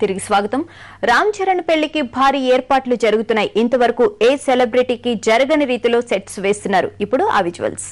తిరిగి స్వాగతం. రామ్ చరణ్ పెళ్లికి భారీ ఏర్పాట్లు జరుగుతున్నాయి. ఇంతవరకు ఏ సెలబ్రిటీకి జరగని రీతిలో సెట్స్ వేస్తున్నారు. ఇప్పుడు ఆ విజువల్స్.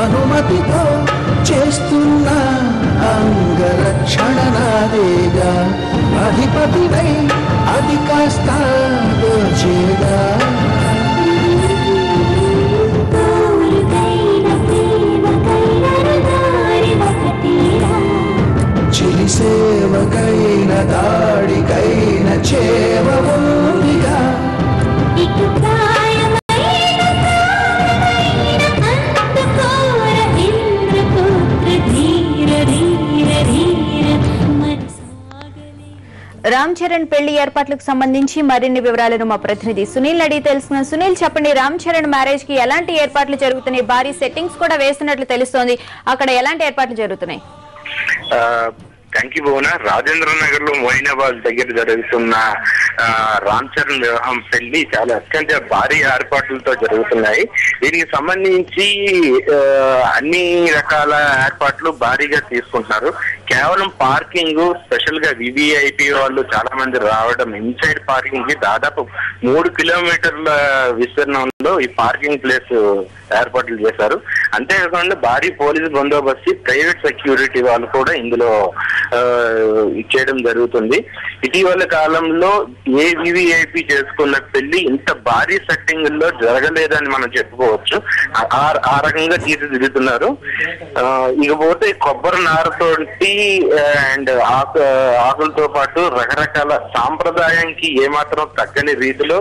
అనుమతితో చేస్తున్న అంగరక్షణ నాదేగా, అధిపతివై అది కాస్త దోచేగా. చిలి సేవకైన దాడికైన చేవ ఉందిగా. రామ్ చరణ్ పెళ్లి ఏర్పాట్లకు సంబంధించి మరిన్ని వివరాలను మా ప్రతినిధి సునీల్ అడిగి తెలుసుకున్నాం. సునీల్, చెప్పండి, రామ్ చరణ్ మ్యారేజ్ కి ఎలాంటి ఏర్పాట్లు జరుగుతున్నాయి? భారీ సెట్టింగ్స్ కూడా వేస్తున్నట్లు తెలుస్తోంది. అక్కడ ఎలాంటి ఏర్పాట్లు జరుగుతున్నాయి? థ్యాంక్ యూ భువన. రాజేంద్ర నగర్ లో మొయినాబాద్ దగ్గర జరుగుతున్న రామ్ చరణ్ వివాహం పెళ్లి చాలా అత్యంత భారీ ఏర్పాట్లతో జరుగుతున్నాయి. దీనికి సంబంధించి అన్ని రకాల ఏర్పాట్లు భారీగా తీసుకుంటున్నారు. కేవలం పార్కింగ్, స్పెషల్ గా వివిఐపి వాళ్ళు చాలా మంది రావడం, ఇన్సైడ్ పార్కింగ్ కి దాదాపు 3 కిలోమీటర్ల విస్తీర్ణంలో ఈ పార్కింగ్ ప్లేస్ ఏర్పాట్లు చేశారు. అంతేకాకుండా భారీ పోలీసు బందోబస్తు, ప్రైవేట్ సెక్యూరిటీ వాళ్ళు కూడా ఇందులో చేయడం జరుగుతుంది. ఇటీవల కాలంలో ఏ వివిఐపి చేసుకున్న పెళ్లి ఇంత భారీ సెట్టింగ్ లో జరగలేదని మనం చెప్పుకోవచ్చు. ఆ రకంగా తీర్చిదిద్దుతున్నారు. ఇకపోతే కొబ్బరి నారతోటి అండ్ ఆకులతో పాటు రకరకాల సాంప్రదాయానికి ఏమాత్రం తగ్గని రీతిలో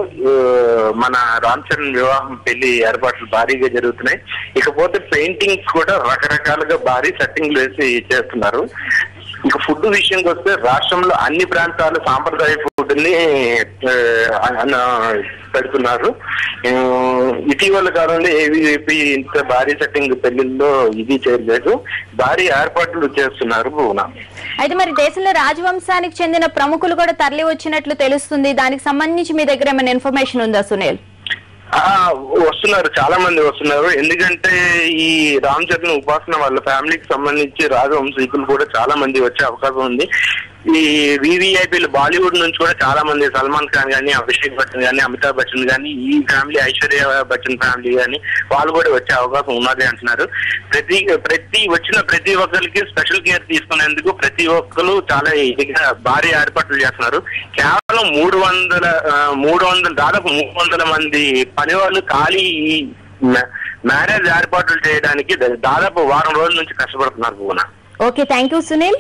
మన రామ్ చరణ్ వివాహం పెళ్లి ఏర్పాట్లు భారీగా జరుగుతున్నాయి. ఇకపోతే పెయింటింగ్స్ కూడా రకరకాలుగా భారీ సెట్టింగ్లు వేసి చేస్తున్నారు. ఇక ఫుడ్ విషయంకి వస్తే రాష్ట్రంలో అన్ని ప్రాంతాల సాంప్రదాయ ఫుడ్ ని పెడుతున్నారు. ఇటీవల కాలంలో ఏవిపి ఇంత భారీ సెట్టింగ్ పెళ్లిల్లో ఇది చేయలేదు, భారీ ఏర్పాట్లు చేస్తున్నారు భువన. అయితే మరి దేశంలో రాజవంశానికి చెందిన ప్రముఖులు కూడా తరలి వచ్చినట్లు తెలుస్తుంది. దానికి సంబంధించి మీ దగ్గర ఏమైనా ఇన్ఫర్మేషన్ ఉందా సునీల్? వస్తున్నారు, చాలా మంది వస్తున్నారు. ఎందుకంటే ఈ రామ్ చరణ్ ఉపాసన వాళ్ళ ఫ్యామిలీకి సంబంధించి రాజవంశీకులు కూడా చాలా మంది వచ్చే అవకాశం ఉంది. ఈ వివిఐపీలు బాలీవుడ్ నుంచి కూడా చాలా మంది, సల్మాన్ ఖాన్ కానీ, అభిషేక్ బచ్చన్ కానీ, అమితాబ్ బచ్చన్ కానీ, ఈ ఫ్యామిలీ ఐశ్వర్య బచ్చన్ ఫ్యామిలీ కానీ వాళ్ళు కూడా వచ్చే అవకాశం ఉన్నది అంటున్నారు. ప్రతి ఒక్కరికి స్పెషల్ కేర్ తీసుకునేందుకు ప్రతి ఒక్కరు చాలా ఇదిగా భారీ ఏర్పాట్లు చేస్తున్నారు. కేవలం 300 దాదాపు 300 మంది పని వాళ్ళు ఖాళీ మ్యారేజ్ ఏర్పాట్లు చేయడానికి దాదాపు వారం రోజుల నుంచి కష్టపడుతున్నారు Bhuvana. Okay, thank you Sunil.